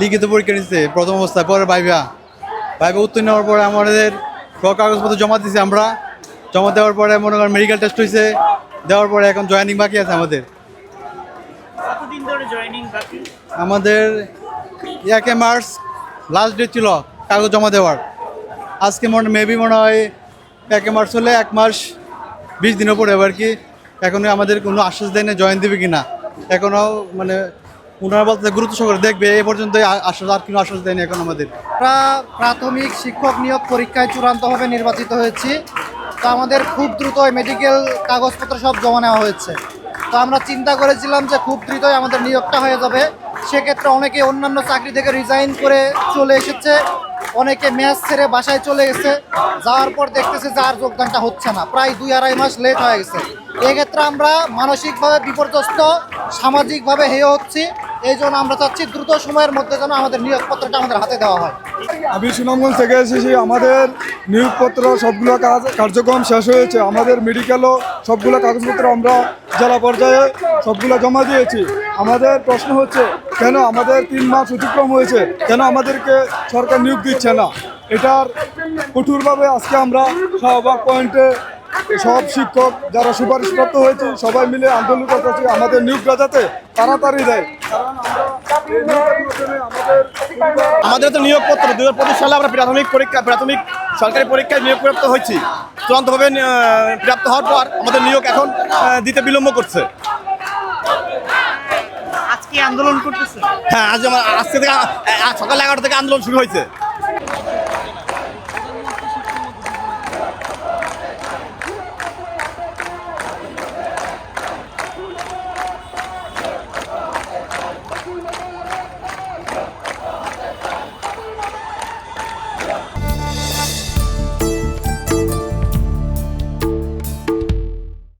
লিখিত পরীক্ষা নিচ্ছে প্রথম অবস্থায়, পরে ভাইবা উত্তীর্ণ হওয়ার পরে আমাদের সব কাগজপত্র জমা দিয়েছি আমরা। জমা দেওয়ার পরে মনে করেন মেডিকেল টেস্ট হয়েছে, দেওয়ার পরে এখন জয়েনিং বাকি আছে আমাদের। কতদিন ধরে জয়েনিং বাকি? আমাদের 1 মার্চ লাস্ট ডেট ছিল কাগজ জমা দেওয়ার। আজকে মেবি মনে হয় 1 মার্চ হলে 1 মাস 20 দিনের পরে আর কি। এখনো আমাদের কোনো আশ্বাস দেয় না জয়েন দেবে কিনা, এখনো মানে ওনারা বলতে গুরুত্ব সহকারে দেখবে, এ পর্যন্ত আশ্বাস, আর কোনো আশ্বাস দেয়নি এখন আমাদের। আমরা প্রাথমিক শিক্ষক নিয়োগ পরীক্ষায় চূড়ান্তভাবে নির্বাচিত হয়েছি। তো আমাদের খুব দ্রুত মেডিকেল কাগজপত্র সব জমা নেওয়া হয়েছে। তো আমরা চিন্তা করেছিলাম যে খুব দ্রুতই আমাদের নিয়োগটা হয়ে যাবে। সেক্ষেত্রে অনেকে অন্যান্য চাকরি থেকে রিজাইন করে চলে এসেছে, অনেকে ম্যাচ ছেড়ে বাসায় চলে গেছে। যাওয়ার পর দেখতেছে যে আর যোগদানটা হচ্ছে না, প্রায় 2-2.5 মাস লেট হয়ে গেছে। এক্ষেত্রে আমরা মানসিকভাবে বিপর্যস্ত, সামাজিকভাবে হেয় হচ্ছি। এই জন্য আমরা চাচ্ছি দ্রুত সময়ের মধ্যে যেন আমাদের নিয়োগপত্রটা আমাদের হাতে দেওয়া হয়। আমি সুনামগঞ্জ থেকে এসেছি। আমাদের নিয়োগপত্র সবগুলো কার্যক্রম শেষ হয়েছে। আমাদের মেডিকেলও সবগুলো কাগজপত্র আমরা জেলা পর্যায়ে সবগুলো জমা দিয়েছি। আমাদের প্রশ্ন হচ্ছে কেন আমাদের 3 মাস অতিক্রম হয়েছে, কেন আমাদেরকে সরকার নিয়োগ দিচ্ছে না। এটার কঠোরভাবে আজকে আমরা শাহবাগ পয়েন্টে সব শিক্ষক যারা সুপারিশপ্রাপ্ত হয়েছে সবাই মিলে আন্দোলন করতেছি আমাদের নিয়োগটা যাতে তাড়াতাড়ি দেয়। আমাদের তো নিয়োগপত্র 2025 সালে আমরা প্রাথমিক সরকারি পরীক্ষায় নিয়োগপ্রাপ্ত হয়েছি। চূড়ান্তভাবে প্রাপ্ত হওয়ার পর আমাদের নিয়োগ এখন দিতে বিলম্ব করছে। আজকে আন্দোলন করতেছে? হ্যাঁ, আজকে থেকে সকাল 11টা থেকে আন্দোলন শুরু হয়েছে।